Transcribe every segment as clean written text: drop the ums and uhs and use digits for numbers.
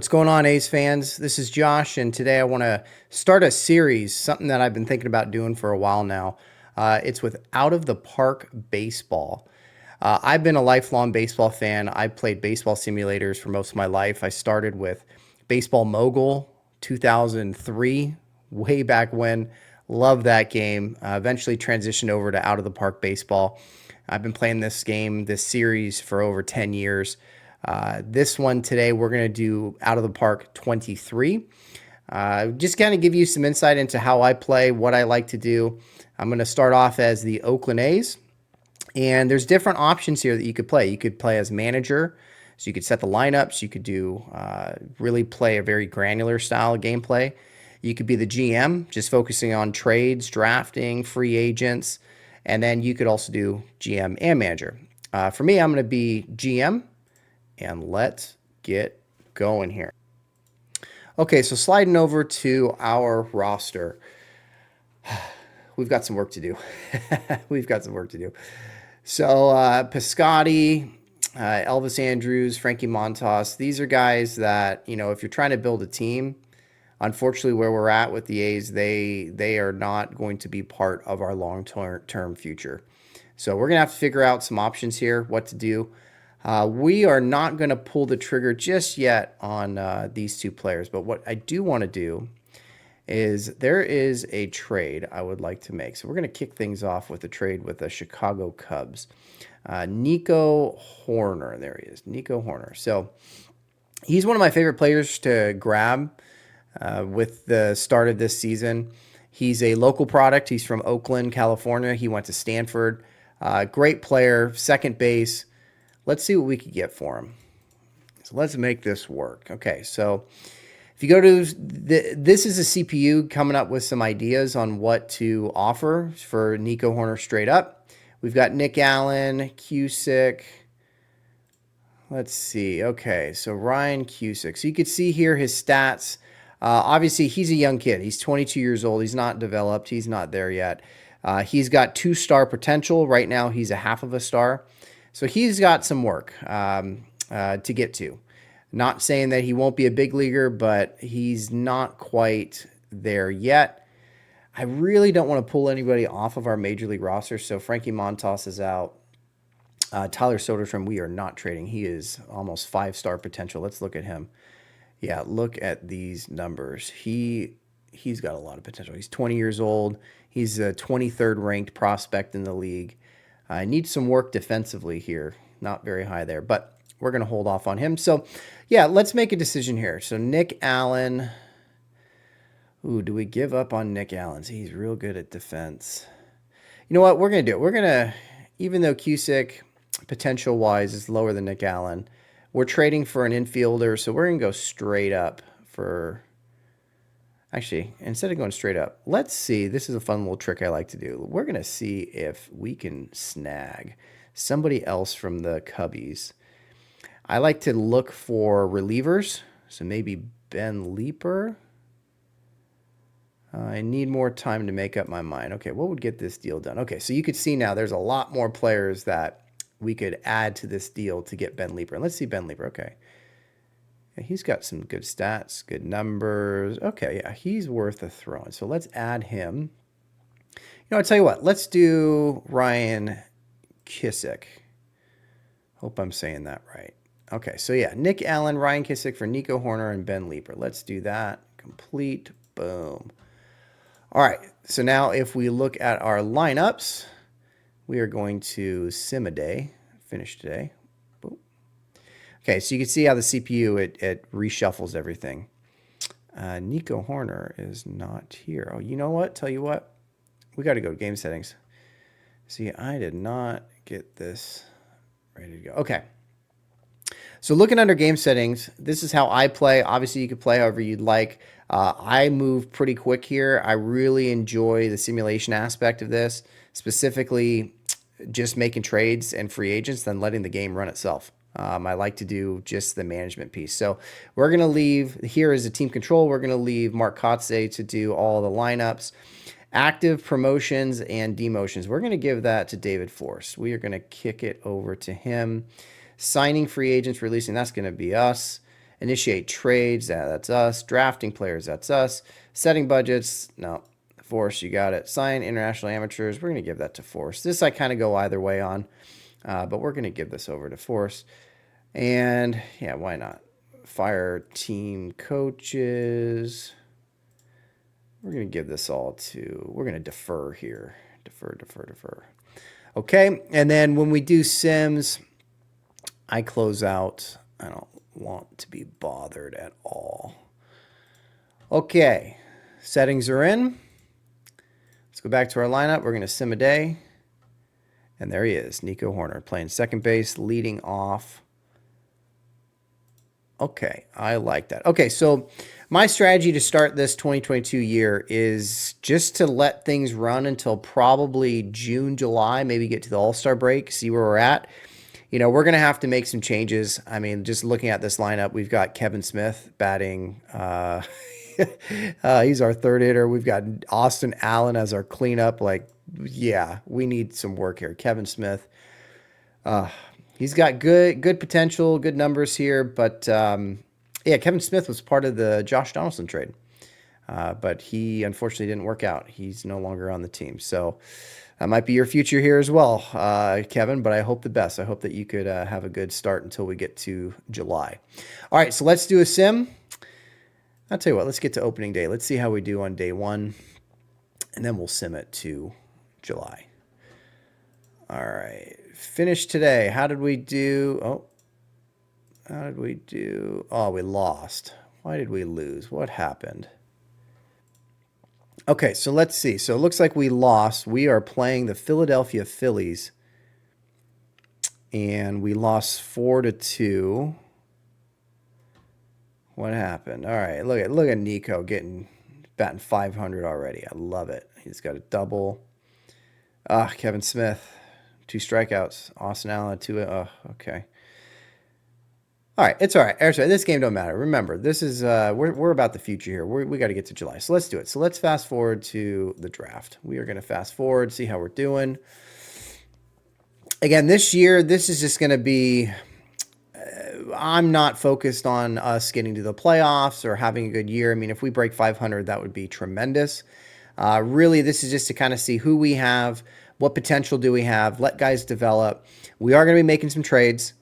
What's going on, A's fans? This is Josh, and today I want to start a series, something that I've been thinking about doing for a while now. It's with Out of the Park Baseball. I've been a lifelong baseball fan. I played baseball simulators for most of my life. I started with Baseball Mogul 2003, way back when. Love that game. Eventually transitioned over to Out of the Park Baseball. I've been playing this game, this series, for over 10 years. This one today, we're going to do Out of the Park 23. Just kind of give you some insight into how I play, what I like to do. I'm going to start off as the Oakland A's. And there's different options here that you could play. You could play as manager, so you could set the lineups. You could do really play a very granular style of gameplay. You could be the GM, just focusing on trades, drafting, free agents. And then you could also do GM and manager. For me, I'm going to be GM. And let's get going here. Okay, so sliding over to our roster. We've got some work to do. We've got some work to do. So Piscotty, Elvis Andrus, Frankie Montas, these are guys that, if you're trying to build a team, unfortunately where we're at with the A's, they are not going to be part of our long-term future. So we're going to have to figure out some options here, what to do. We are not going to pull the trigger just yet on these two players, but what I do want to do is there is a trade I would like to make. So we're going to kick things off with a trade with the Chicago Cubs. Nico Hoerner, there he is, Nico Hoerner. So he's one of my favorite players to grab with the start of this season. He's a local product. He's from Oakland, California. He went to Stanford. Great player, second base. Let's see what we could get for him. So let's make this work. Okay, so if you go to this is a CPU coming up with some ideas on what to offer for Nico Hoerner straight up. We've got Nick Allen, Cusick. Let's see. Okay, so Ryan Cusick. So you could see here his stats. Obviously, he's a young kid. He's 22 years old. He's not developed. He's not there yet. He's got 2-star potential. Right now, he's a half of a star. So he's got some work to get to. Not saying that he won't be a big leaguer, but he's not quite there yet. I really don't want to pull anybody off of our major league roster. So Frankie Montas is out. Tyler Soderstrom, we are not trading. He is almost 5-star potential. Let's look at him. Yeah, look at these numbers. He's got a lot of potential. He's 20 years old. He's a 23rd ranked prospect in the league. Needs some work defensively here. Not very high there, but we're going to hold off on him. So, yeah, let's make a decision here. So, Nick Allen. Ooh, do we give up on Nick Allen? He's real good at defense. You know what? We're going to do it. We're going to, even though Cusick, potential-wise, is lower than Nick Allen, we're trading for an infielder, so we're going to go straight up for... Actually, instead of going straight up, let's see. This is a fun little trick I like to do. We're going to see if we can snag somebody else from the Cubbies. I like to look for relievers. So maybe Ben Leeper. I need more time to make up my mind. Okay, what would get this deal done? Okay, so you could see now there's a lot more players that we could add to this deal to get Ben Leeper. And let's see Ben Leeper. Okay. He's got some good stats, good numbers. Okay, yeah, he's worth a throw. So let's add him. I'll tell you what. Let's do Ryan Cusick. Hope I'm saying that right. Okay, so yeah, Nick Allen, Ryan Cusick for Nico Hoerner, and Ben Leeper. Let's do that. Complete. Boom. All right, so now if we look at our lineups, we are going to sim a day, finish today. Okay, so you can see how the CPU, it reshuffles everything. Nico Hoerner is not here. Oh, you know what? Tell you what. We got to go to game settings. See, I did not get this ready to go. Okay. So looking under game settings, this is how I play. Obviously, you could play however you'd like. I move pretty quick here. I really enjoy the simulation aspect of this, specifically just making trades and free agents, then letting the game run itself. I like to do just the management piece. So we're going to leave, here is the team control. We're going to leave Mark Kotze to do all the lineups. Active promotions and demotions. We're going to give that to David Force. We are going to kick it over to him. Signing free agents, releasing, that's going to be us. Initiate trades, that's us. Drafting players, that's us. Setting budgets, no. Force, you got it. Sign international amateurs, we're going to give that to Force. This I kind of go either way on, but we're going to give this over to Force. And yeah, why not? Fire team coaches. We're going to give this all to, we're going to defer here. Defer. Okay, and then when we do Sims, I close out. I don't want to be bothered at all. Okay, settings are in. Let's go back to our lineup. We're going to sim a day. And there he is, Nico Hoerner, playing second base, leading off. Okay, I like that. Okay, so my strategy to start this 2022 year is just to let things run until probably June, July, maybe get to the All-Star break, see where we're at. You know, we're going to have to make some changes. I mean, just looking at this lineup, we've got Kevin Smith batting. He's our third hitter. We've got Austin Allen as our cleanup. Like, yeah, we need some work here. Kevin Smith. He's got good potential, good numbers here, but yeah, Kevin Smith was part of the Josh Donaldson trade, but he unfortunately didn't work out. He's no longer on the team, so that might be your future here as well, Kevin, but I hope the best. I hope that you could have a good start until we get to July. All right, so let's do a sim. I'll tell you what, let's get to opening day. Let's see how we do on day one, and then we'll sim it to July. All right. Finish today. How did we do? How did we do? Oh, we lost. Why did we lose? What happened? Okay, so let's see. So it looks like we lost. We are playing the Philadelphia Phillies, and we lost 4-2. What happened? All right, look at Nico batting 500 already. I love it. He's got a double. Kevin Smith. 2 strikeouts. Austin Allen, 2. Okay. All right. It's all right. This game don't matter. Remember, this is we're about the future here. We got to get to July. So let's do it. So let's fast forward to the draft. We are going to fast forward, see how we're doing. Again, this year, this is just going to be. I'm not focused on us getting to the playoffs or having a good year. I mean, if we break 500, that would be tremendous. Really, this is just to kind of see who we have. What potential do we have? Let guys develop. We are going to be making some trades.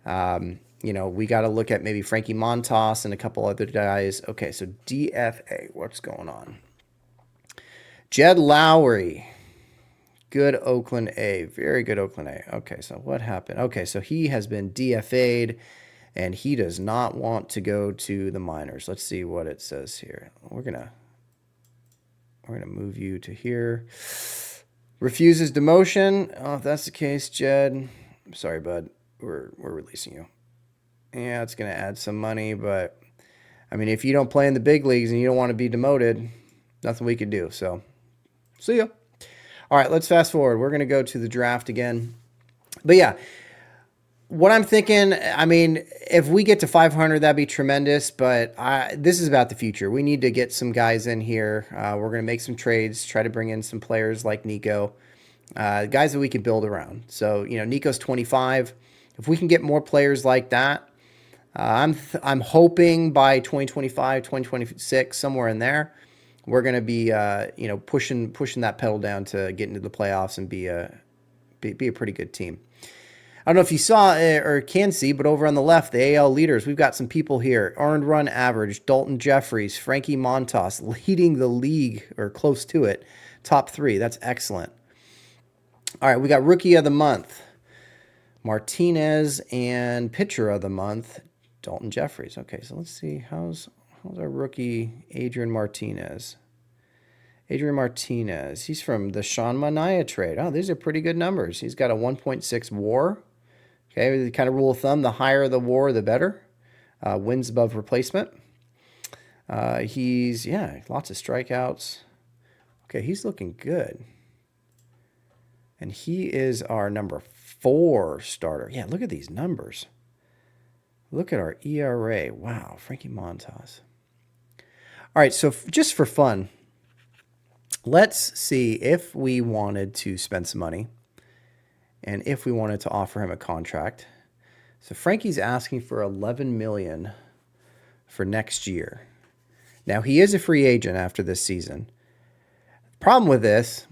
You know, we got to look at maybe Frankie Montas and a couple other guys. Okay, so DFA, what's going on? Jed Lowry, good Oakland A, very good Oakland A. Okay, so what happened? Okay, so he has been DFA'd, and he does not want to go to the minors. Let's see what it says here. We're gonna move you to here. Refuses demotion. Oh, if that's the case, Jed, I'm sorry, bud. We're releasing you. Yeah, it's going to add some money, but I mean, if you don't play in the big leagues and you don't want to be demoted, nothing we can do. So, see ya. All right, let's fast forward. We're going to go to the draft again. But yeah, what I'm thinking, I mean, if we get to 500, that'd be tremendous, but this is about the future. We need to get some guys in here. We're going to make some trades, try to bring in some players like Nico, guys that we can build around. So, you know, Nico's 25. If we can get more players like that, I'm hoping by 2025, 2026, somewhere in there, we're going to be, you know, pushing that pedal down to get into the playoffs and be a pretty good team. I don't know if you saw or can see, but over on the left, the AL leaders, we've got some people here. Earned run average, Dalton Jeffries, Frankie Montas leading the league or close to it. Top 3. That's excellent. All right, we got rookie of the month, Martinez, and pitcher of the month, Dalton Jeffries. Okay, so let's see. How's our rookie, Adrian Martinez? Adrian Martinez, he's from the Sean Manaea trade. Oh, these are pretty good numbers. He's got a 1.6 WAR. Okay, the kind of rule of thumb, the higher the WAR, the better. Wins above replacement. He's, yeah, lots of strikeouts. Okay, he's looking good. And he is our number 4 starter. Yeah, look at these numbers. Look at our ERA. Wow, Frankie Montas. All right, so just for fun, let's see if we wanted to spend some money and if we wanted to offer him a contract. So Frankie's asking for 11 million for next year. Now he is a free agent after this season. Problem with this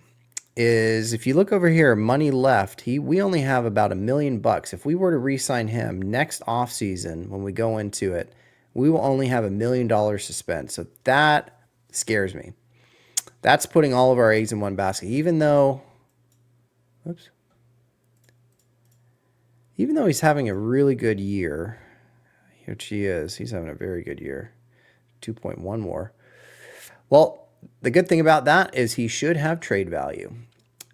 is if you look over here, money left, we only have about $1 million. If we were to re-sign him next offseason, when we go into it, we will only have $1 million to spend. So that scares me. That's putting all of our eggs in one basket, even though, oops, even though he's having a really good year, which he is, he's having a very good year, 2.1 more. Well, the good thing about that is he should have trade value.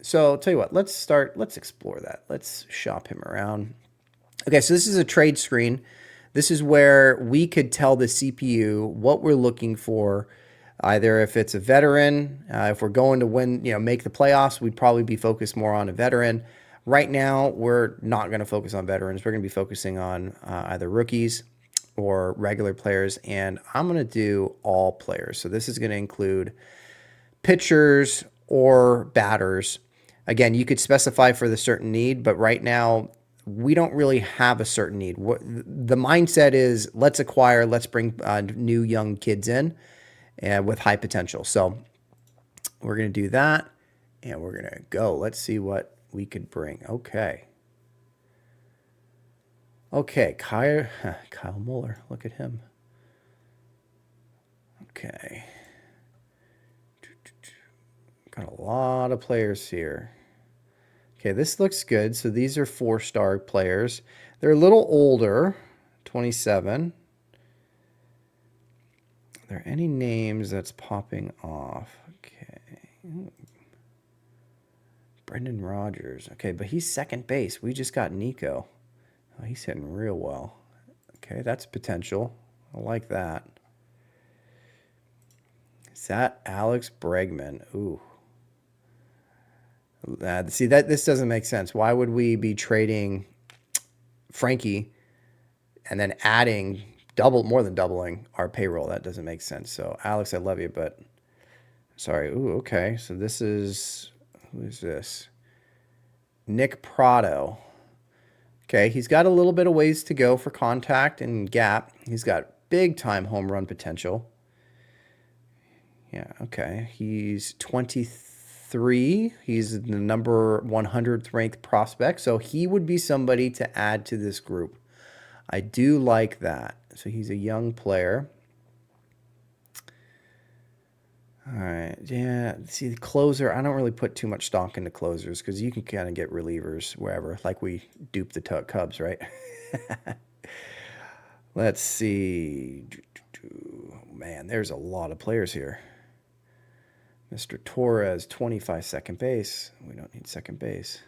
So I'll tell you what, let's explore that. Let's shop him around. Okay, so this is a trade screen. This is where we could tell the CPU what we're looking for. Either if it's a veteran, if we're going to win, make the playoffs, we'd probably be focused more on a veteran. Right now, we're not going to focus on veterans. We're going to be focusing on either rookies or regular players, and I'm going to do all players. So this is going to include pitchers or batters. Again, you could specify for the certain need, but right now we don't really have a certain need. The mindset is let's acquire, let's bring new young kids in with high potential. So we're going to do that, and we're going to go. Let's see what we could bring. Okay. Okay, Kyle Muller. Look at him. Okay. Got a lot of players here. Okay, this looks good. So these are 4-star players. They're a little older, 27. Are there any names that's popping off? Okay. Brendan Rodgers. Okay, but he's second base. We just got Nico. Oh, he's hitting real well. Okay, that's potential. I like that. Is that Alex Bregman? Ooh. See, this doesn't make sense. Why would we be trading Frankie and then adding more than doubling our payroll? That doesn't make sense. So, Alex, I love you, but sorry. Ooh, okay. So this is, who is this? Nick Prado. Okay, he's got a little bit of ways to go for contact and gap. He's got big time home run potential. Yeah, okay. He's 23. He's the number 100th ranked prospect. So he would be somebody to add to this group. I do like that. So he's a young player. All right. Yeah. See, the closer, I don't really put too much stock into closers because you can kind of get relievers wherever, like we duped the Cubs, right? Let's see. Man, there's a lot of players here. Mr. Torres, 25 second base. We don't need second base.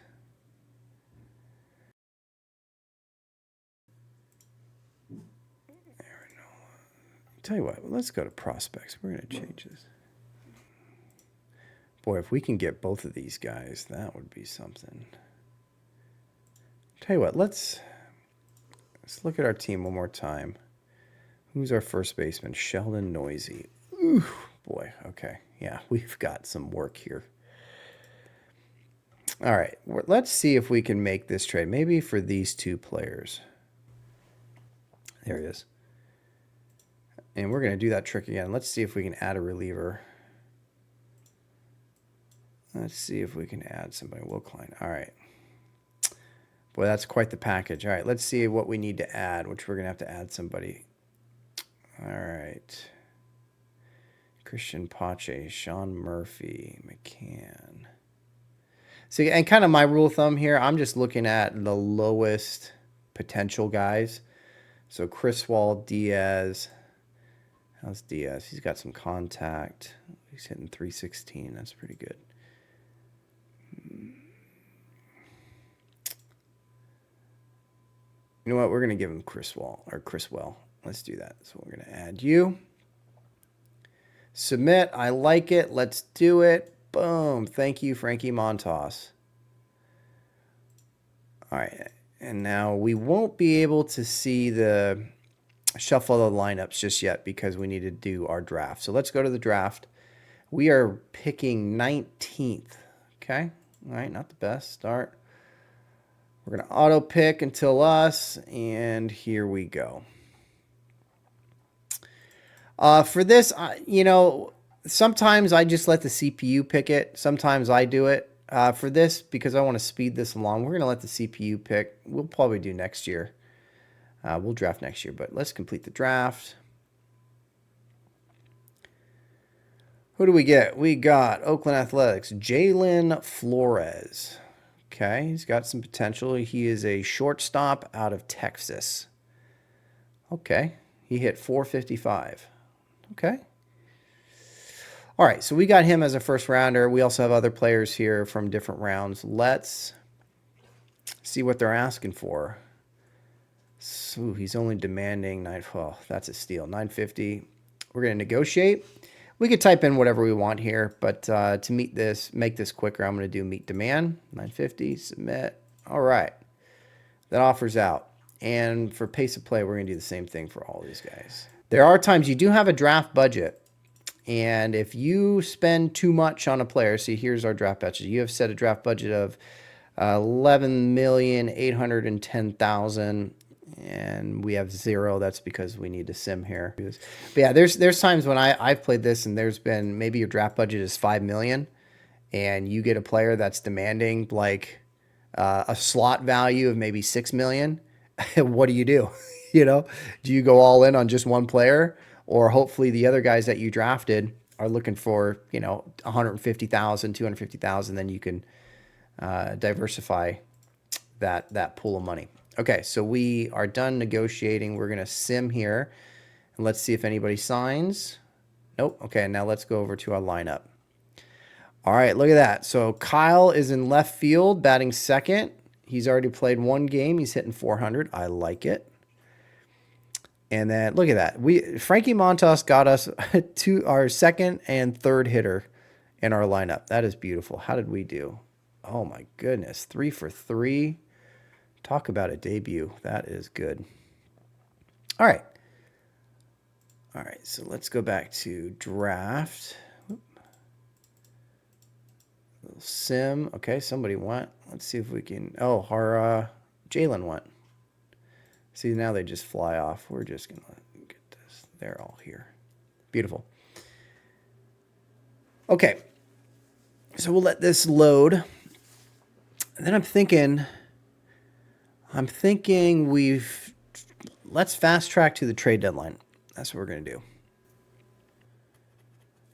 There we go. Tell you what, let's go to prospects. We're going to change this. Boy, if we can get both of these guys, that would be something. Tell you what, let's look at our team one more time. Who's our first baseman? Sheldon Noisy. Ooh, boy, okay. Yeah, we've got some work here. All right, let's see if we can make this trade. Maybe for these two players. There he is. And we're going to do that trick again. Let's see if we can add a reliever. Let's see if we can add somebody. Will Klein. All right. Boy, that's quite the package. All right, let's see what we need to add, which we're going to have to add somebody. All right. Christian Pache, Sean Murphy, McCann. See, and kind of my rule of thumb here, I'm just looking at the lowest potential guys. So Chris Wall, Diaz. How's Diaz? He's got some contact. He's hitting 316. That's pretty good. You know what? We're going to give him Chriswell. Let's do that. So we're going to add you. Submit. I like it. Let's do it. Boom. Thank you, Frankie Montas. All right. And now we won't be able to see the shuffle of the lineups just yet because we need to do our draft. So let's go to the draft. We are picking 19th. Okay. All right. Not the best start. We're going to auto pick until us, and here we go. For this, you know, sometimes I just let the CPU pick it. Sometimes I do it. For this, because I want to speed this along, we're going to let the CPU pick. We'll probably do next year. We'll draft next year, but let's complete the draft. Who do we get? We got Oakland Athletics, Jalen Flores. Okay, he's got some potential. He is a shortstop out of Texas. Okay, he hit 455. Okay. All right, so we got him as a first rounder. We also have other players here from different rounds. Let's see what they're asking for. So he's only demanding 9. Well, that's a steal. 950. We're going to negotiate. We could type in whatever we want here, but to make this quicker, I'm going to do meet demand. 950. Submit. All right. That offer's out. And for pace of play, we're going to do the same thing for all these guys. There are times you do have a draft budget. And if you spend too much on a player, see, here's our draft budget. You have set a draft budget of 11,810,000, and we have 0. That's because we need to sim here. But yeah, there's times when I've played this, and there's been maybe your draft budget is 5 million, and you get a player that's demanding like a slot value of maybe 6 million. What do? You know, do you go all in on just one player? Or hopefully the other guys that you drafted are looking for, you know, 150,000, 250,000. Then you can diversify that pool of money. Okay, so we are done negotiating. We're going to sim here. And let's see if anybody signs. Nope. Okay, now let's go over to our lineup. All right, look at that. So Kyle is in left field, batting second. He's already played 1 game. He's hitting 400. I like it. And then look at that. Frankie Montas got us to our second and third hitter in our lineup. That is beautiful. How did we do? Oh my goodness. 3 for 3. Talk about a debut. That is good. All right. All right. So let's go back to draft. Little sim. Okay. Somebody went. Let's see if we can. Oh, our Jalen went. See, now they just fly off. We're just going to get this. They're all here. Beautiful. Okay. So we'll let this load. And then I'm thinking let's fast track to the trade deadline. That's what we're going to do.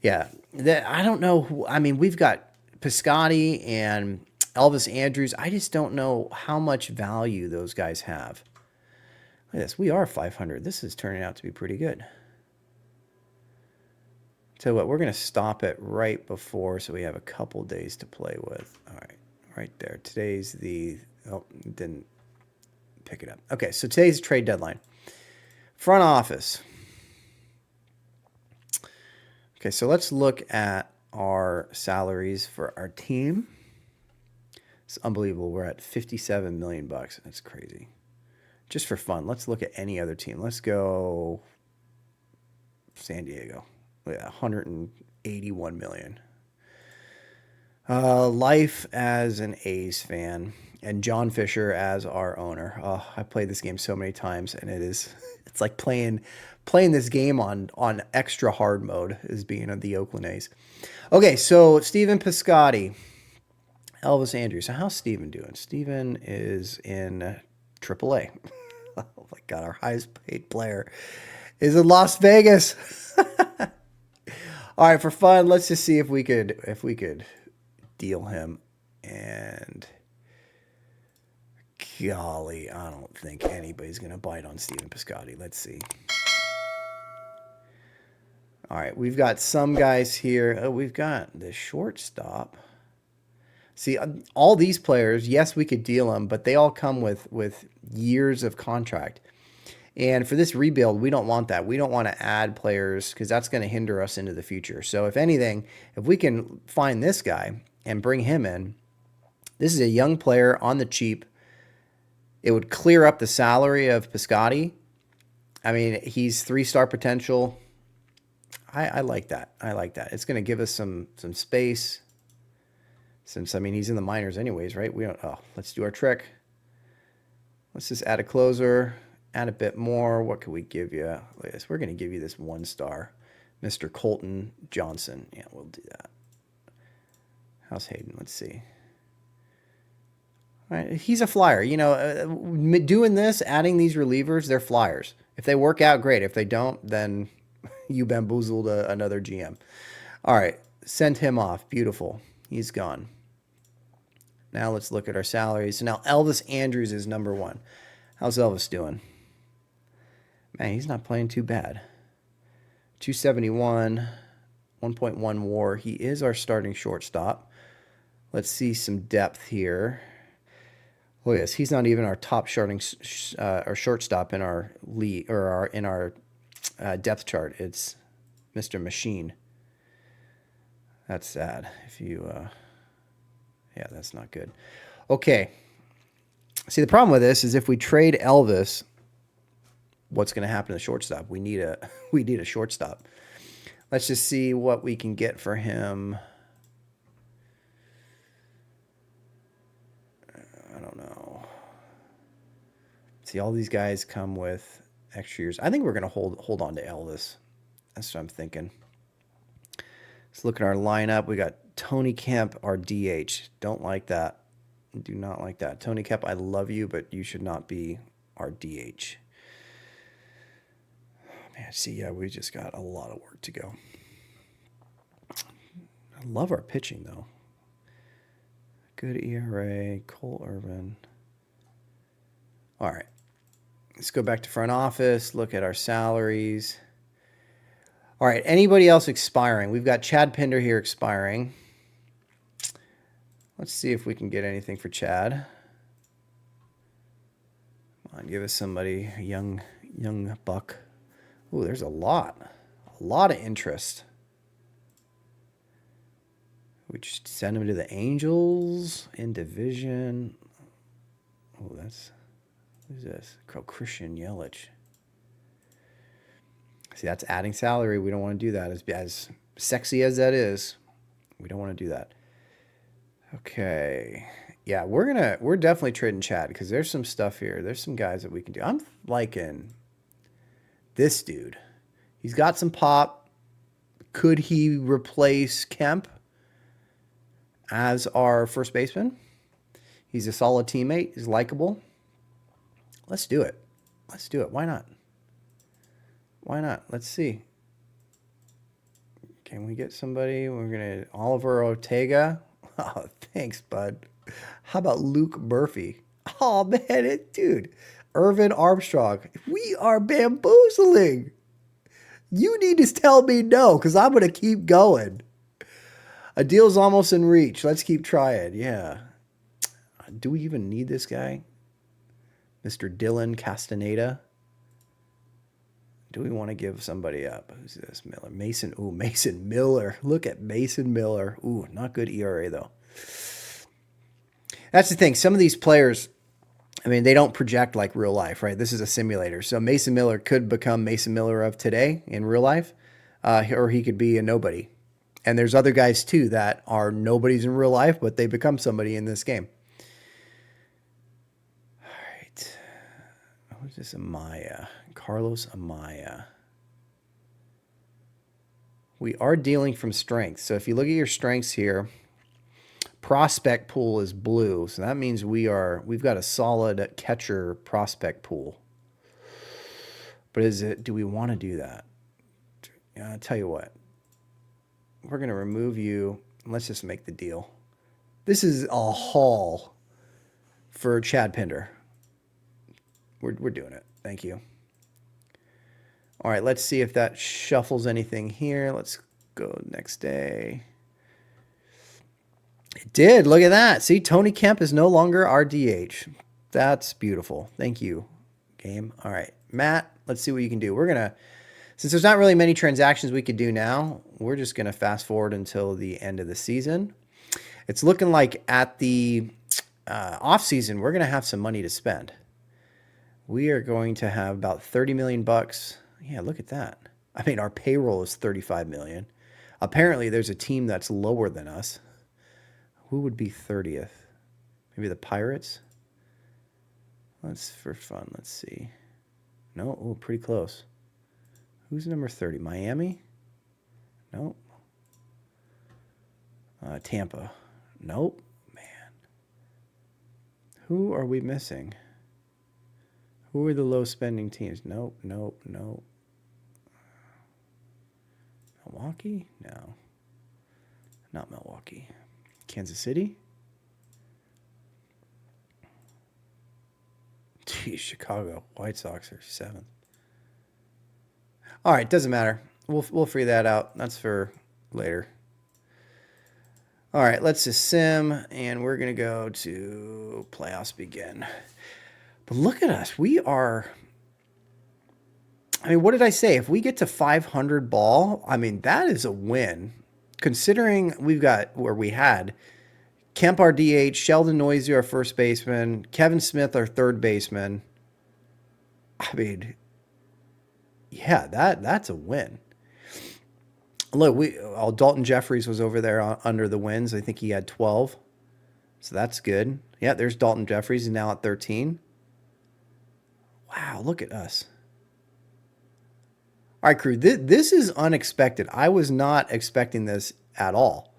Yeah. I don't know. I mean, we've got Piscotty and Elvis Andrews. I just don't know how much value those guys have. Look at this. We are 500. This is turning out to be pretty good. Tell you what, we're going to stop it right before so we have a couple days to play with. All right. Right there. Today's the... Oh, didn't pick it up. Okay, so today's trade deadline. Front office. Okay, so let's look at our salaries for our team. It's unbelievable. We're at 57 million bucks. That's crazy. Just for fun, let's look at any other team. Let's go San Diego. Yeah, 181 million. Life as an A's fan and John Fisher as our owner. Oh, I played this game so many times, and it's like playing this game on extra hard mode as being of the Oakland A's. Okay, so Steven Piscotty, Elvis Andrews. So how's Steven doing? Steven is in AAA. Oh my God, our highest paid player is in Las Vegas. All right, for fun, let's just see if we could deal him. And golly, I don't think anybody's gonna bite on Steven Piscotty. Let's see. All right, we've got some guys here. Oh, we've got the shortstop. See, all these players, yes, we could deal them, but they all come with years of contract. And for this rebuild, we don't want that. We don't want to add players because that's going to hinder us into the future. So if anything, if we can find this guy and bring him in, this is a young player on the cheap. It would clear up the salary of Piscotty. I mean, he's 3-star potential. I like that. I like that. It's going to give us some space. Since, I mean, he's in the minors anyways, right? We don't. Oh, let's do our trick. Let's just add a closer, add a bit more. What can we give you? Look at this. We're going to give you this 1 star, Mr. Colton Johnson. Yeah, we'll do that. How's Hayden? Let's see. All right, he's a flyer. You know, doing this, adding these relievers, they're flyers. If they work out, great. If they don't, then you bamboozled another GM. All right, send him off. Beautiful. He's gone. Now let's look at our salaries. So now Elvis Andrews is number 1. How's Elvis doing? Man, he's not playing too bad. 271, 1.1 WAR. He is our starting shortstop. Let's see some depth here. Oh yes, he's not even our top our shortstop in our league or in our depth chart. It's Mr. Machine. That's sad. If you, yeah, that's not good. Okay. See, the problem with this is if we trade Elvis, what's going to happen to the shortstop? We need a shortstop. Let's just see what we can get for him. I don't know. See, all these guys come with extra years. I think we're going to hold on to Elvis. That's what I'm thinking. Let's look at our lineup. We got Tony Kemp, our DH. Don't like that. Do not like that. Tony Kemp, I love you, but you should not be our DH. Man, see, yeah, we just got a lot of work to go. I love our pitching, though. Good ERA, Cole Irvin. All right. Let's go back to front office, look at our salaries. All right, anybody else expiring? We've got Chad Pinder here expiring. Let's see if we can get anything for Chad. Come on, give us somebody, a young buck. Ooh, there's a lot of interest. We just send him to the Angels in division. Oh, who's this? Christian Yelich. See, that's adding salary. We don't want to do that. As sexy as that is, we don't want to do that. Okay. Yeah, we're definitely trading Chad because there's some stuff here. There's some guys that we can do. I'm liking this dude. He's got some pop. Could he replace Kemp as our first baseman? He's a solid teammate. He's likable. Let's do it. Let's do it. Why not? Why not? Let's see. Can we get somebody? We're going to Oliver Ortega. Oh, thanks, bud. How about Luke Murphy? Oh, man, dude. Irvin Armstrong. We are bamboozling. You need to tell me no, because I'm going to keep going. A deal's almost in reach. Let's keep trying. Yeah. Do we even need this guy? Mr. Dylan Castaneda. Do we want to give somebody up? Who's this? Miller. Mason. Ooh, Mason Miller. Look at Mason Miller. Ooh, not good ERA, though. That's the thing. Some of these players, I mean, they don't project like real life, right? This is a simulator. So Mason Miller could become Mason Miller of today in real life, or he could be a nobody. And there's other guys, too, that are nobodies in real life, but they become somebody in this game. All right. Who's this? Amaya. Carlos Amaya. We are dealing from strength. So if you look at your strengths here, prospect pool is blue. So that means we've got a solid catcher prospect pool. But do we want to do that? I'll tell you what. We're going to remove you. Let's just make the deal. This is a haul for Chad Pinder. We're doing it. Thank you. All right, let's see if that shuffles anything here. Let's go next day. It did. Look at that. See, Tony Kemp is no longer our DH. That's beautiful. Thank you, game. All right, Matt, let's see what you can do. We're going to, since there's not really many transactions we could do now, we're just going to fast forward until the end of the season. It's looking like at the off season, we're going to have some money to spend. We are going to have about 30 million bucks. Yeah, look at that. I mean, our payroll is 35 million. Apparently, there's a team that's lower than us. Who would be 30th? Maybe the Pirates? Let's, for fun, let's see. No, oh, pretty close. Who's number 30? Miami? Nope. Tampa. Nope. Man. Who are we missing? Who are the low spending teams? Nope, nope, nope. Milwaukee? No. Not Milwaukee. Kansas City? Geez, Chicago. White Sox are 7th. All right, doesn't matter. We'll figure that out. That's for later. All right, let's just sim, and we're going to go to playoffs begin. But look at us. We are... I mean, what did I say? If we get to 500 ball, I mean, that is a win. Considering we've got where we had Kemp, our DH, Sheldon Noisy, our first baseman, Kevin Smith, our third baseman. I mean, yeah, that's a win. Look, Dalton Jeffries was over there under the wins. I think he had 12. So that's good. Yeah, there's Dalton Jeffries. He's now at 13. Wow, look at us. All right, crew, this is unexpected. I was not expecting this at all.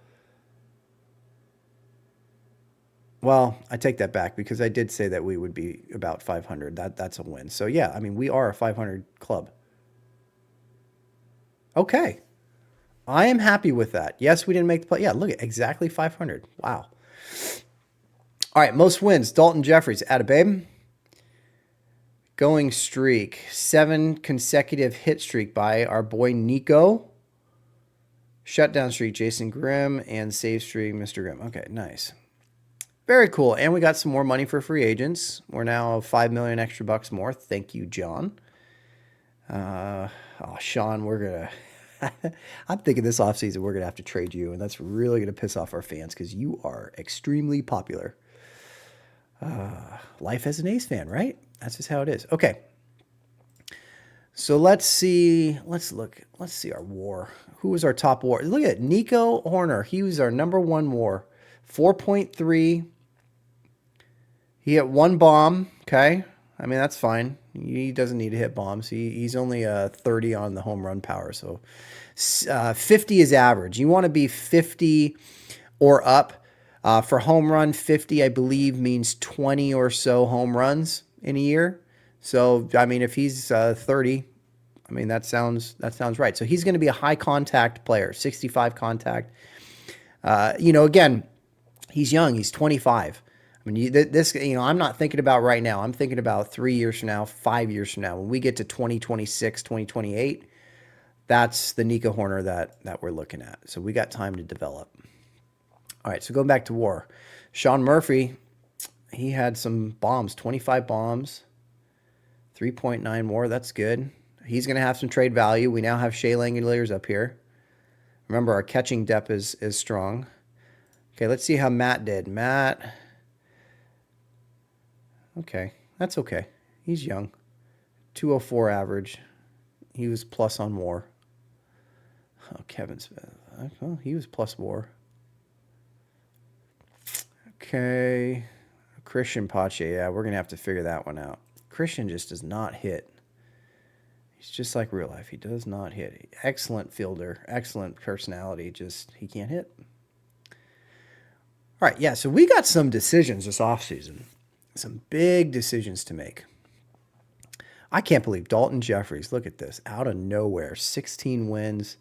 Well, I take that back because I did say that we would be about 500. That's a win. So, yeah, I mean, we are a 500 club. Okay. I am happy with that. Yes, we didn't make the play. Yeah, look at exactly 500. Wow. All right, most wins. Dalton Jeffries, atta babe. Going streak. 7 consecutive hit streak by our boy Nico. Shutdown streak, Jason Grimm. And save streak, Mr. Grimm. Okay, nice. Very cool. And we got some more money for free agents. We're now 5 million extra bucks more. Thank you, John. Sean, we're going to... I'm thinking this offseason we're going to have to trade you, and that's really going to piss off our fans because you are extremely popular. Life as an A's fan, right? That's just how it is. Okay. So let's see. Let's see our WAR. Who was our top WAR? Look at Nico Hoerner. He was our number 1 WAR. 4.3. He hit 1 bomb. Okay. I mean, that's fine. He doesn't need to hit bombs. He's only 30 on the home run power. So 50 is average. You want to be 50 or up. For home run, 50, I believe, means 20 or so home runs in a year. So, I mean, if he's 30, I mean, that sounds right. So he's going to be a high contact player, 65 contact. Again, he's young. He's 25. I mean, I'm not thinking about right now. I'm thinking about 3 years from now, 5 years from now. When we get to 2026, 2028, that's the Nico Hoerner that we're looking at. So we got time to develop. All right, so going back to WAR. Sean Murphy, he had some bombs, 25 bombs, 3.9 WAR. That's good. He's going to have some trade value. We now have Shea Langeliers up here. Remember, our catching depth is strong. Okay, let's see how Matt did. Matt, okay, that's okay. He's young. 204 average. He was plus on WAR. Oh, Kevin Smith. Well, he was plus WAR. Okay. Christian Pache. Yeah, we're going to have to figure that one out. Christian just does not hit. He's just like real life. He does not hit. Excellent fielder. Excellent personality. Just, he can't hit. All right, yeah, so we got some decisions this offseason. Some big decisions to make. I can't believe Dalton Jeffries. Look at this. Out of nowhere. 16 wins.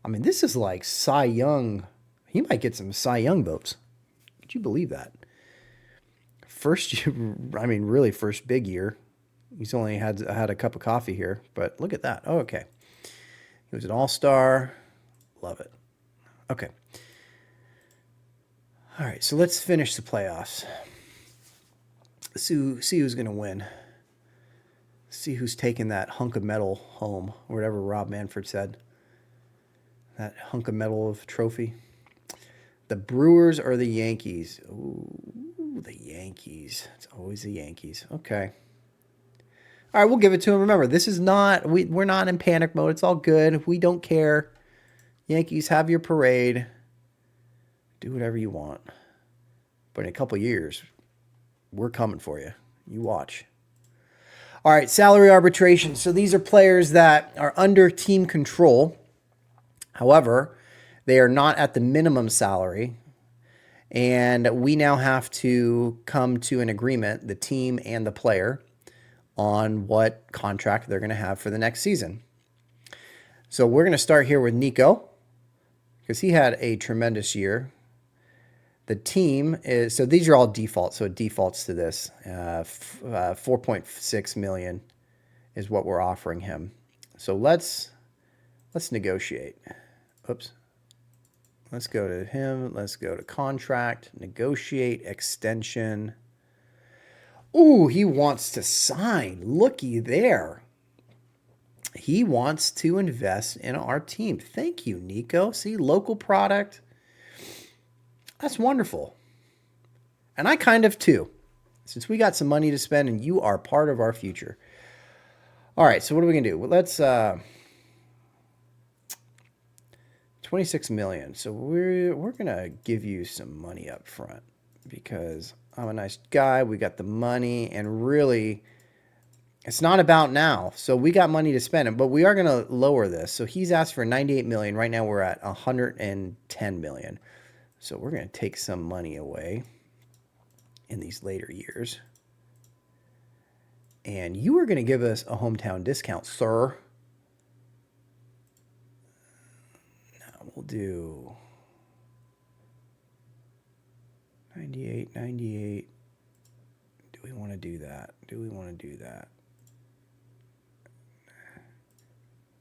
I mean, this is like Cy Young. He might get some Cy Young votes. Could you believe that? First year, I mean, really first big year. He's only had a cup of coffee here, but look at that. Oh, okay. He was an all-star. Love it. Okay. All right, so let's finish the playoffs. See who's going to win. See who's taking that hunk of metal home, or whatever Rob Manfred said. That hunk of metal of trophy. The Brewers or the Yankees? Ooh, the Yankees. It's always the Yankees. Okay. All right, we'll give it to him. Remember, this is not, we're not in panic mode. It's all good. We don't care. Yankees, have your parade. Do whatever you want. But in a couple years, we're coming for you. You watch. All right, salary arbitration. So these are players that are under team control. However, they are not at the minimum salary. And we now have to come to an agreement, the team and the player, on what contract they're going to have for the next season. So we're going to start here with Nico because he had a tremendous year. The team is, so these are all defaults, so it defaults to this. 4.6 million is what we're offering him. So let's negotiate. Oops. Let's go to him. Let's go to contract, negotiate, extension. Ooh, he wants to sign. Looky there. He wants to invest in our team. Thank you, Nico. See, local product. That's wonderful. And I kind of too, since we got some money to spend and you are part of our future. All right, so what are we going to do? Well, let's 26 million. So we're going to give you some money up front because I'm a nice guy. We got the money, and really it's not about now. So we got money to spend, but we are going to lower this. So he's asked for 98 million. Right now we're at 110 million. So we're going to take some money away in these later years. And you are going to give us a hometown discount, sir. Now we'll do 98, 98. Do we want to do that? Do we want to do that?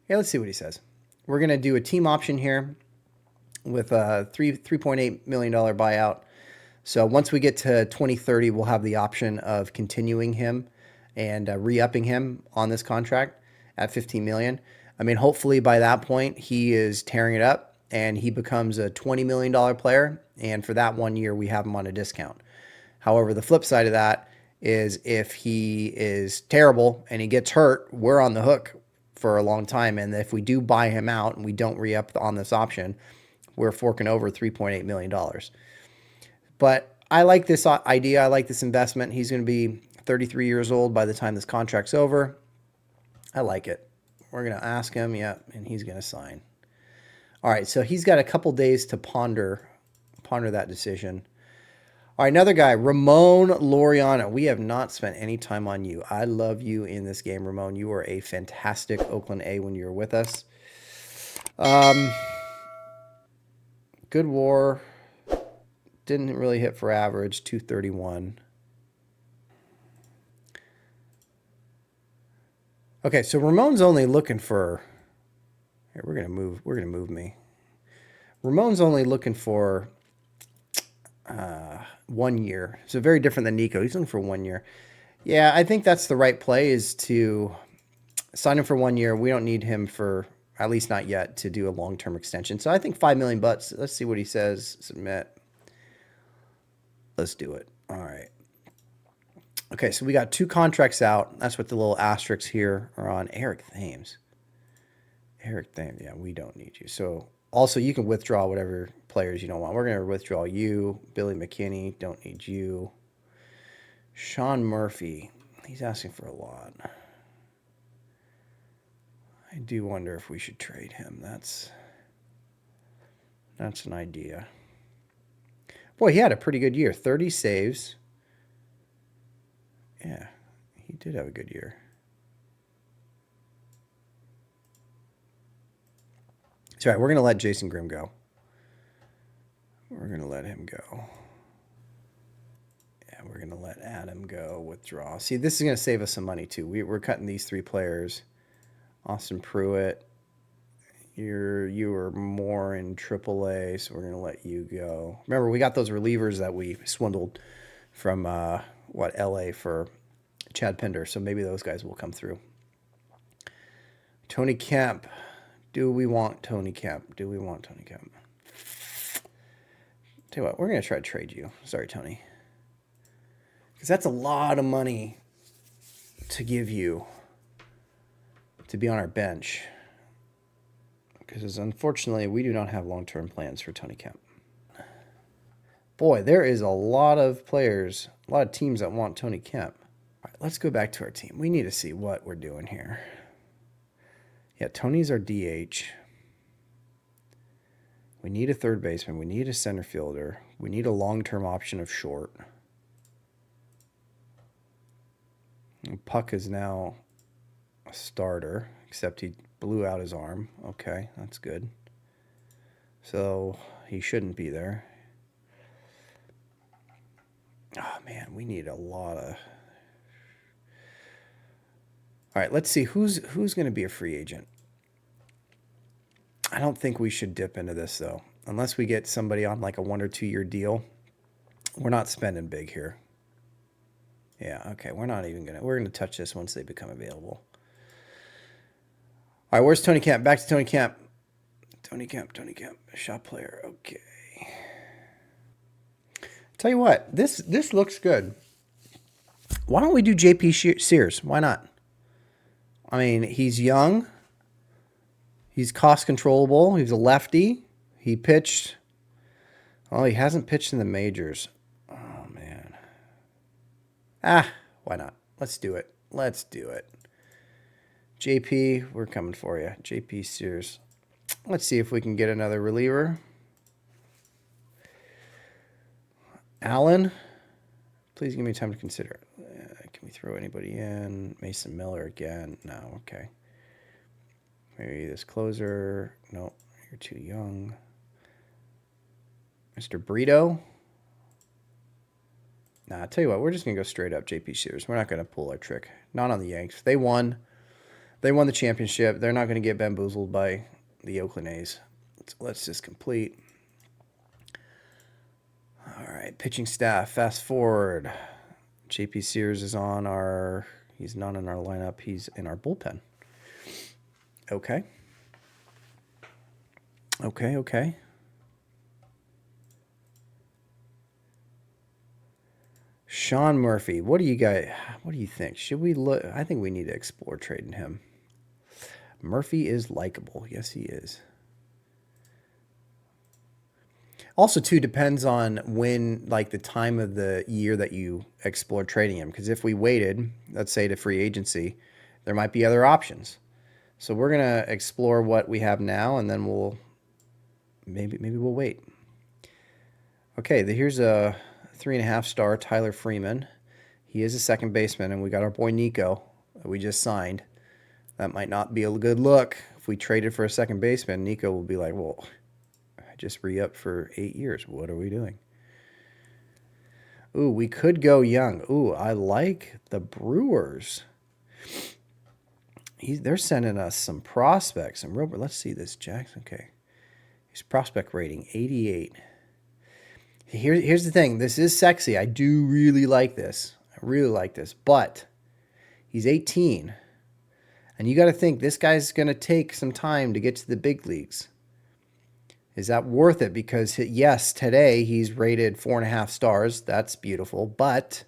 Yeah, let's see what he says. We're going to do a team option here with a $3.8 million buyout. So once we get to 2030, we'll have the option of continuing him and re-upping him on this contract at 15 million. I mean, hopefully by that point, he is tearing it up and he becomes a $20 million player. And for that 1 year, we have him on a discount. However, the flip side of that is if he is terrible and he gets hurt, we're on the hook for a long time. And if we do buy him out and we don't re-up on this option, we're forking over $3.8 million. But I like this idea. I like this investment. He's going to be 33 years old by the time this contract's over. I like it. We're going to ask him, yeah, and he's going to sign. All right, so he's got a couple days to ponder that decision. All right, another guy, Ramon Laureano. We have not spent any time on you. I love you in this game, Ramon. You were a fantastic Oakland A when you were with us. Good WAR. Didn't really hit for average, 231. Okay, so Ramon's only looking for, here, we're gonna move me. Ramon's only looking for 1 year. So very different than Nico. He's looking for 1 year. Yeah, I think that's the right play, is to sign him for 1 year. We don't need him for, at least not yet, to do a long-term extension. So I think $5 million bucks. Let's see what he says. Submit. Let's do it. All right. Okay, so we got 2 contracts out. That's what the little asterisks here are on. Eric Thames. Eric Thames, yeah, we don't need you. So also you can withdraw whatever players you don't want. We're going to withdraw you. Billy McKinney, don't need you. Sean Murphy, he's asking for a lot. I do wonder if we should trade him. That's an idea. Boy, he had a pretty good year. 30 saves. Yeah, he did have a good year. That's right. We're going to let Jason Grimm go. We're going to let him go. Yeah, we're going to let Adam go. Withdraw. See, this is going to save us some money, too. We're cutting these 3 players. Austin Pruitt. You were more in AAA, so we're going to let you go. Remember, we got those relievers that we swindled from, LA for Chad Pinder, so maybe those guys will come through. Tony Kemp. Do we want Tony Kemp? Do we want Tony Kemp? Tell you what, we're going to try to trade you. Sorry, Tony. Because that's a lot of money to give you to be on our bench. Because unfortunately, we do not have long-term plans for Tony Kemp. Boy, there is a lot of players, a lot of teams that want Tony Kemp. All right, let's go back to our team. We need to see what we're doing here. Yeah, Tony's our DH. We need a third baseman. We need a center fielder. We need a long-term option of short. And Puck is now a starter, except he blew out his arm. Okay, that's good. So he shouldn't be there. Oh, man, we need a lot of... All right, let's see. Who's going to be a free agent? I don't think we should dip into this, though. Unless we get somebody on like a 1 or 2 year deal. We're not spending big here. Yeah, okay. We're not even going to... We're going to touch this once they become available. All right, where's Tony Kemp? Back to Tony Kemp. Tony Kemp. Shot player. Okay. Tell you what, this looks good. Why don't we do JP Sears? Why not? I mean, he's young. He's cost controllable. He's a lefty. He pitched. Oh, he hasn't pitched in the majors. Oh, man. Why not? Let's do it. Let's do it. JP, we're coming for you. JP Sears. Let's see if we can get another reliever. Allen, please give me time to consider. Can we throw anybody in? Mason Miller again? No, okay. Maybe this closer. No, you're too young. Mr. Brito. Nah, I'll tell you what, we're just going to go straight up JP Sears. We're not going to pull our trick. Not on the Yanks. They won. They won the championship. They're not going to get bamboozled by the Oakland A's. So let's just complete. All right, pitching staff. Fast forward. JP Sears is on our... He's not in our lineup. He's in our bullpen. Okay. Okay. Sean Murphy. What do you think? Should we look? I think we need to explore trading him. Murphy is likable. Yes, he is. Also, too, depends on when, like the time of the year that you explore trading him. Because if we waited, let's say to free agency, there might be other options. So we're going to explore what we have now, and then we'll maybe we'll wait. Okay, here's a 3.5-star Tyler Freeman. He is a second baseman, and we got our boy Nico that we just signed. That might not be a good look. If we traded for a second baseman, Nico will be like, well, I just re-upped for 8 years. What are we doing? Ooh, we could go young. Ooh, I like the Brewers. They're sending us some prospects. And let's see this, Jackson. Okay. His prospect rating, 88. Here's the thing. This is sexy. I do really like this. I really like this. But he's 18. And you got to think this guy's going to take some time to get to the big leagues. Is that worth it? Because, yes, today he's rated 4.5 stars. That's beautiful. But,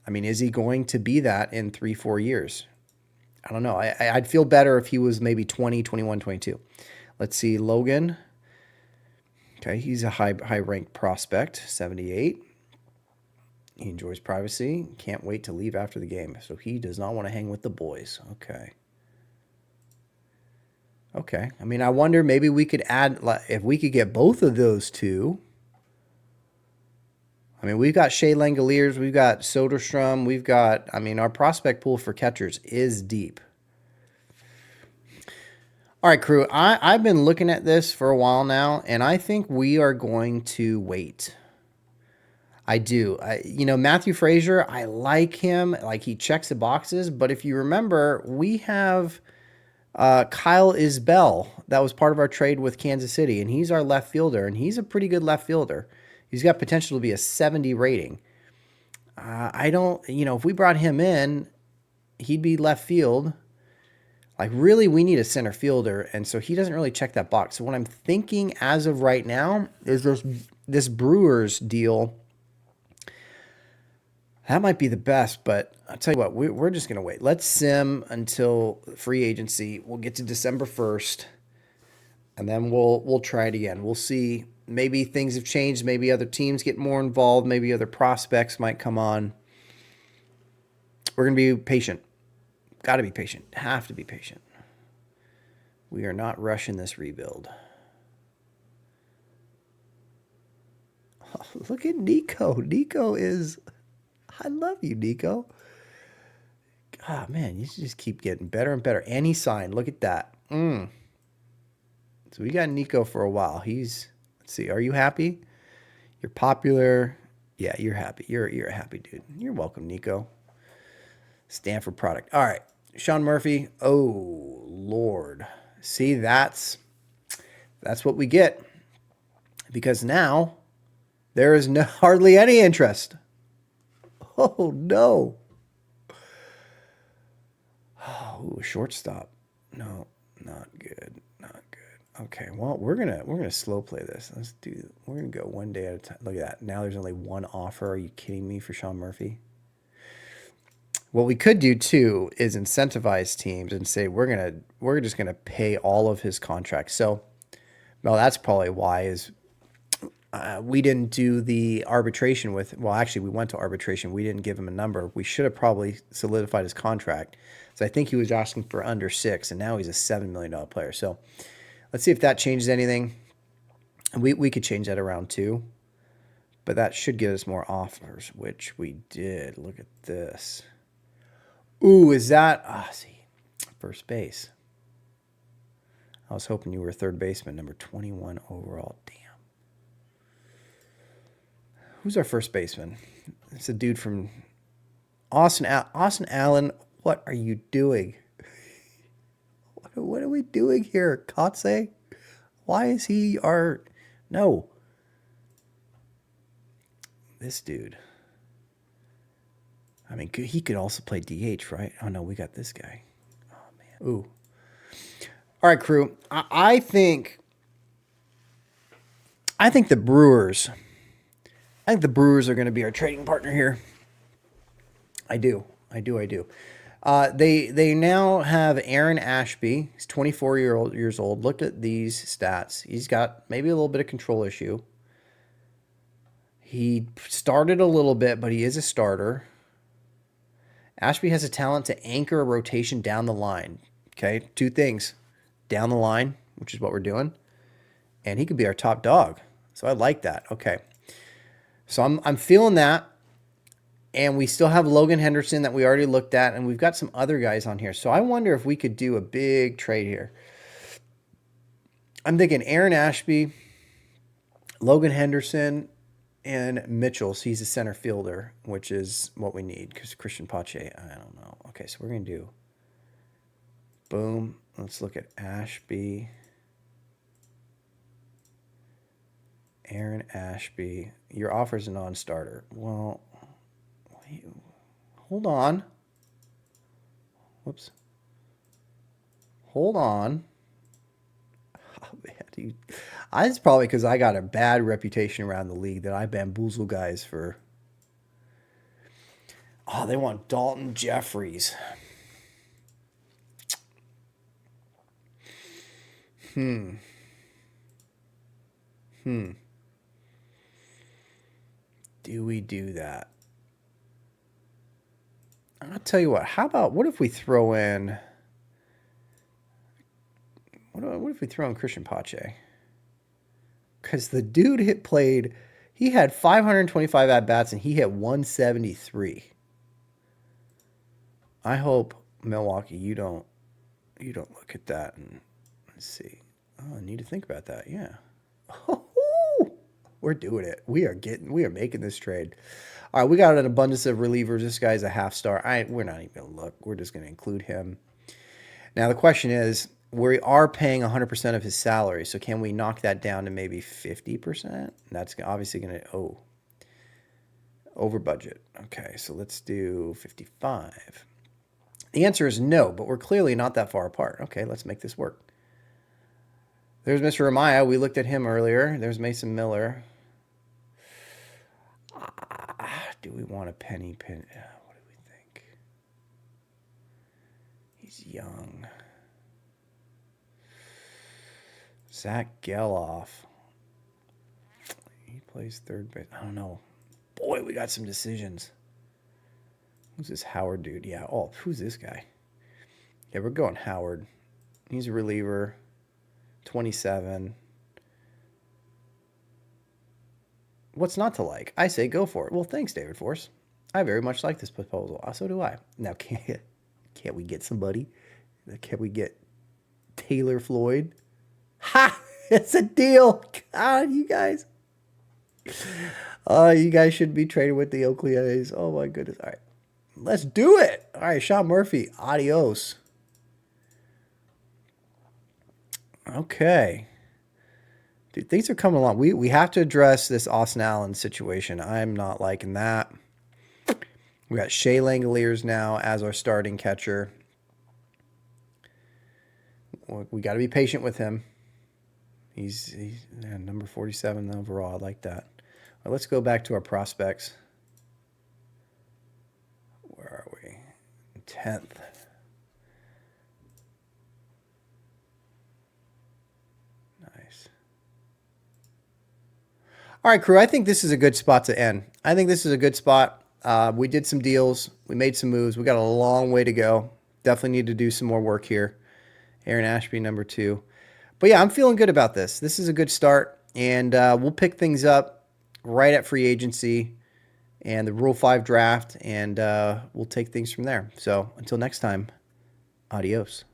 I mean, is he going to be that in 3-4 years? I don't know. I'd feel better if he was maybe 20, 21, 22. Let's see. Logan. Okay, he's a high-ranked prospect, 78. He enjoys privacy. Can't wait to leave after the game. So he does not want to hang with the boys. Okay. I mean, I wonder maybe we could add, if we could get both of those two. I mean, we've got Shea Langoliers, we've got Soderstrom, we've got, I mean, our prospect pool for catchers is deep. All right, crew, I've been looking at this for a while now, and I think we are going to wait. I do. Matthew Frazier, I like him. Like, he checks the boxes, but if you remember, we have Kyle Isbell. That was part of our trade with Kansas City, and he's our left fielder, and he's a pretty good left fielder. He's got potential to be a 70 rating. If we brought him in, he'd be left field. Like, really, we need a center fielder, and so he doesn't really check that box. So what I'm thinking as of right now is this Brewers deal. That might be the best, but I'll tell you what, we're just going to wait. Let's sim until free agency. We'll get to December 1st, and then we'll try it again. We'll see. Maybe things have changed. Maybe other teams get more involved. Maybe other prospects might come on. We're going to be patient. Got to be patient. Have to be patient. We are not rushing this rebuild. Oh, look at Nico. Nico is... I love you, Nico. Ah, man, you just keep getting better and better. And he signed. Look at that. So we got Nico for a while. Let's see, are you happy? You're popular. Yeah, you're happy. You're a happy dude. You're welcome, Nico. Stanford product. All right. Sean Murphy. Oh, Lord. See, that's what we get. Because now there is hardly any interest. Oh, no. Oh, shortstop. No, not good. Not good. Okay, well, we're gonna slow play this. We're gonna go one day at a time. Look at that. Now there's only one offer. Are you kidding me for Sean Murphy? What we could do too is incentivize teams and say we're just gonna pay all of his contracts. So, well, that's probably why we didn't do the arbitration with. Well, actually, we went to arbitration. We didn't give him a number. We should have probably solidified his contract. So I think he was asking for under 6, and now he's a $7 million player. So let's see if that changes anything. We could change that around too, but that should get us more offers, which we did. Look at this. Ooh, is that... see, first base. I was hoping you were a third baseman, number 21 overall. Damn. Who's our first baseman? It's a dude from Austin Allen. What are you doing? What are we doing here, Kotze? Why is he our... No. This dude. I mean, he could also play DH, right? Oh, no, we got this guy. Oh, man. Ooh. All right, crew. I think the Brewers... I think the Brewers are going to be our trading partner here. I do. They now have Aaron Ashby. He's 24 years old. Look at these stats. He's got maybe a little bit of control issue. He started a little bit, but he is a starter. Ashby has a talent to anchor a rotation down the line. Okay, 2 things. Down the line, which is what we're doing. And he could be our top dog. So I like that. Okay. So I'm feeling that. And we still have Logan Henderson that we already looked at, and we've got some other guys on here. So I wonder if we could do a big trade here. I'm thinking Aaron Ashby, Logan Henderson, and Mitchell. So he's a center fielder, which is what we need because Christian Pache, I don't know. Okay, so we're going to do boom. Let's look at Ashby. Aaron Ashby. Your offer's a non-starter. Well... Hold on. Whoops. Hold on. Oh, man, dude. It's probably because I got a bad reputation around the league that I bamboozle guys for. Oh, they want Dalton Jeffries. Do we do that? I'll tell you what. What if we throw in... What if we throw in Christian Pache? Because the dude he had 525 at-bats and he hit 173. I hope, Milwaukee, you don't look at that and let's see. Oh, I need to think about that. Yeah. We're doing it. We are making this trade. All right, we got an abundance of relievers. This guy's a half star. We're not even going to look. We're just going to include him. Now, the question is, we are paying 100% of his salary, so can we knock that down to maybe 50%? That's obviously going to, over budget. Okay, so let's do 55. The answer is no, but we're clearly not that far apart. Okay, let's make this work. There's Mr. Amaya. We looked at him earlier. There's Mason Miller. Do we want a penny? What do we think? He's young. Zach Geloff. He plays third base. I don't know. Boy, we got some decisions. Who's this Howard dude? Yeah. Oh, who's this guy? Yeah, we're going Howard. He's a reliever. 27. What's not to like? I say go for it. Well, thanks, David Force. I very much like this proposal. So do I. Now, can't we get somebody? Can we get Taylor Floyd? Ha! It's a deal. God, you guys. You guys should be trading with the Oakland A's. Oh my goodness. All right. Let's do it. All right, Sean Murphy. Adios. Okay. Dude, things are coming along. We have to address this Austin Allen situation. I'm not liking that. We got Shea Langoliers now as our starting catcher. We got to be patient with him. He's number 47 overall. I like that. All right, let's go back to our prospects. Where are we? 10th. Nice. All right, crew. I think this is a good spot to end. I think this is a good spot. We did some deals. We made some moves. We got a long way to go. Definitely need to do some more work here. Aaron Ashby, number 2. But yeah, I'm feeling good about this. This is a good start, and we'll pick things up right at free agency and the Rule 5 draft, and we'll take things from there. So until next time, adios.